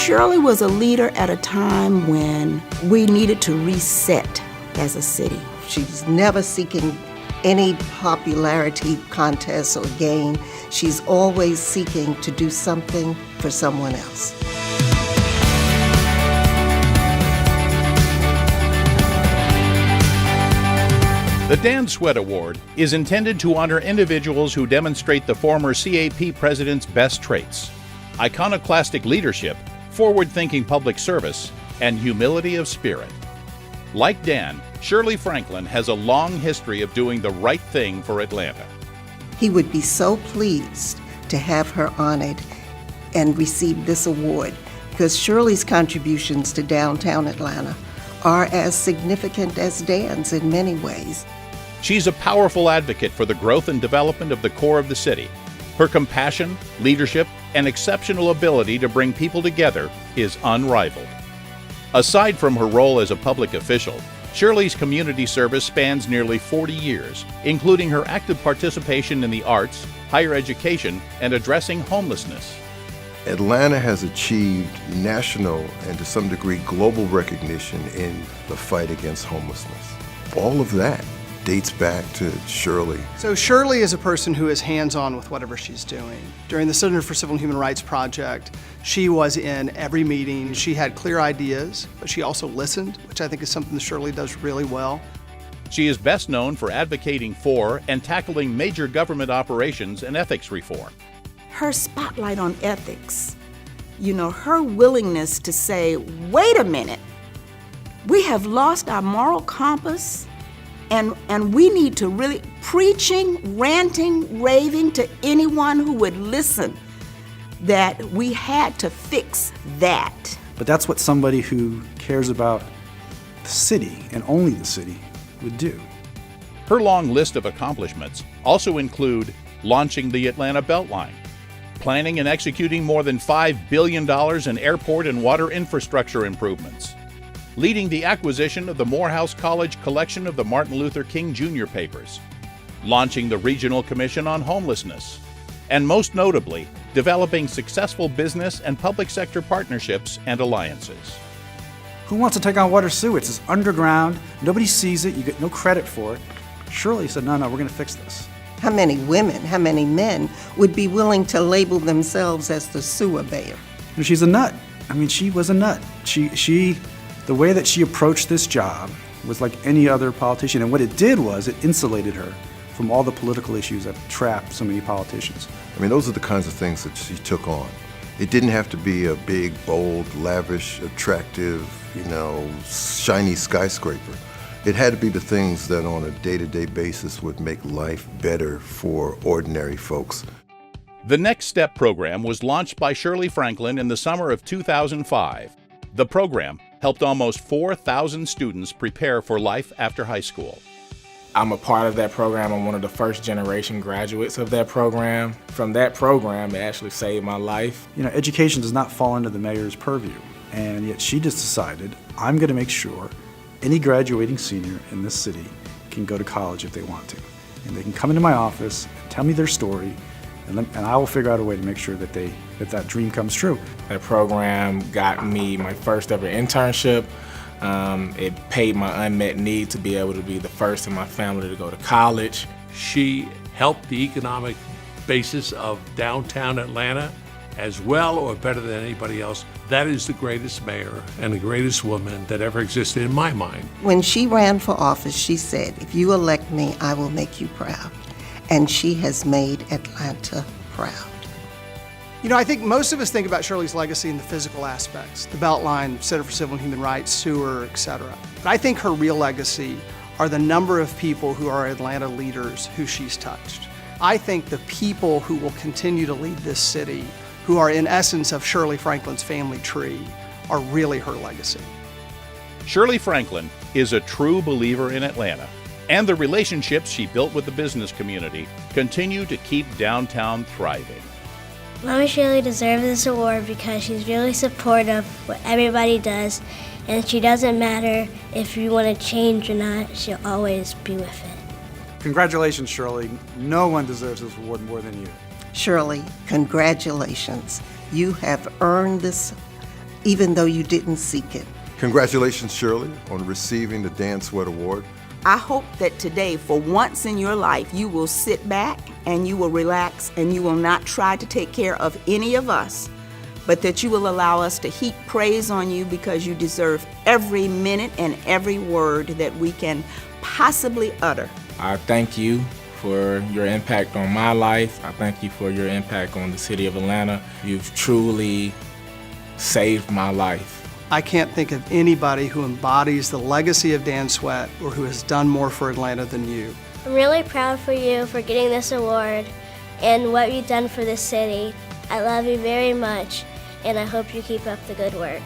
Shirley was a leader at a time when we needed to reset as a city. She's never seeking any popularity contest or gain. She's always seeking to do something for someone else. The Dan Sweat Award is intended to honor individuals who demonstrate the former CAP president's best traits: iconoclastic leadership, forward-thinking public service, and humility of spirit. Like Dan, Shirley Franklin has a long history of doing the right thing for Atlanta. He would be so pleased to have her honored and receive this award, because Shirley's contributions to downtown Atlanta are as significant as Dan's in many ways. She's a powerful advocate for the growth and development of the core of the city. Her compassion, leadership, and exceptional ability to bring people together is unrivaled. Aside from her role as a public official, Shirley's community service spans nearly 40 years, including her active participation in the arts, higher education, and addressing homelessness. Atlanta has achieved national and to some degree global recognition in the fight against homelessness. All of that dates back to Shirley. So Shirley is a person who is hands-on with whatever she's doing. During the Center for Civil and Human Rights Project, she was in every meeting. She had clear ideas, but she also listened, which I think is something that Shirley does really well. She is best known for advocating for and tackling major government operations and ethics reform. Her spotlight on ethics, her willingness to say, wait a minute, we have lost our moral compass, and we need to really, preaching, ranting, raving to anyone who would listen, that we had to fix that. But that's what somebody who cares about the city, and only the city, would do. Her long list of accomplishments also include launching the Atlanta Beltline, planning and executing more than $5 billion in airport and water infrastructure improvements, leading the acquisition of the Morehouse College collection of the Martin Luther King Jr. papers, launching the Regional Commission on Homelessness, and most notably, developing successful business and public sector partnerships and alliances. Who wants to take on water sewer? It's underground, nobody sees it, you get no credit for it. Shirley said, no, we're gonna fix this. How many women, how many men would be willing to label themselves as the sewer bayer? And she's a nut. She was a nut. The way that she approached this job was like any other politician, and what it did was it insulated her from all the political issues that trap so many politicians. Those are the kinds of things that she took on. It didn't have to be a big, bold, lavish, attractive, shiny skyscraper. It had to be the things that on a day-to-day basis would make life better for ordinary folks. The Next Step program was launched by Shirley Franklin in the summer of 2005. The program helped almost 4,000 students prepare for life after high school. I'm a part of that program. I'm one of the first generation graduates of that program. From that program, it actually saved my life. Education does not fall under the mayor's purview, and yet she just decided, I'm going to make sure any graduating senior in this city can go to college if they want to. And they can come into my office and tell me their story, and I will figure out a way to make sure that that dream comes true. That program got me my first ever internship. It paid my unmet need to be able to be the first in my family to go to college. She helped the economic basis of downtown Atlanta as well or better than anybody else. That is the greatest mayor and the greatest woman that ever existed in my mind. When she ran for office, she said, if you elect me, I will make you proud. And she has made Atlanta proud. I think most of us think about Shirley's legacy in the physical aspects, the Beltline, Center for Civil and Human Rights, sewer, etc. But I think her real legacy are the number of people who are Atlanta leaders who she's touched. I think the people who will continue to lead this city, who are in essence of Shirley Franklin's family tree, are really her legacy. Shirley Franklin is a true believer in Atlanta, and the relationships she built with the business community continue to keep downtown thriving. Mama Shirley deserves this award because she's really supportive of what everybody does, and she doesn't matter if you want to change or not, she'll always be with it. Congratulations, Shirley. No one deserves this award more than you. Shirley, congratulations. You have earned this even though you didn't seek it. Congratulations, Shirley, on receiving the Dan Sweat Award. I hope that today, for once in your life, you will sit back and you will relax and you will not try to take care of any of us, but that you will allow us to heap praise on you because you deserve every minute and every word that we can possibly utter. I thank you for your impact on my life. I thank you for your impact on the city of Atlanta. You've truly saved my life. I can't think of anybody who embodies the legacy of Dan Sweat or who has done more for Atlanta than you. I'm really proud for you for getting this award and what you've done for this city. I love you very much, and I hope you keep up the good work.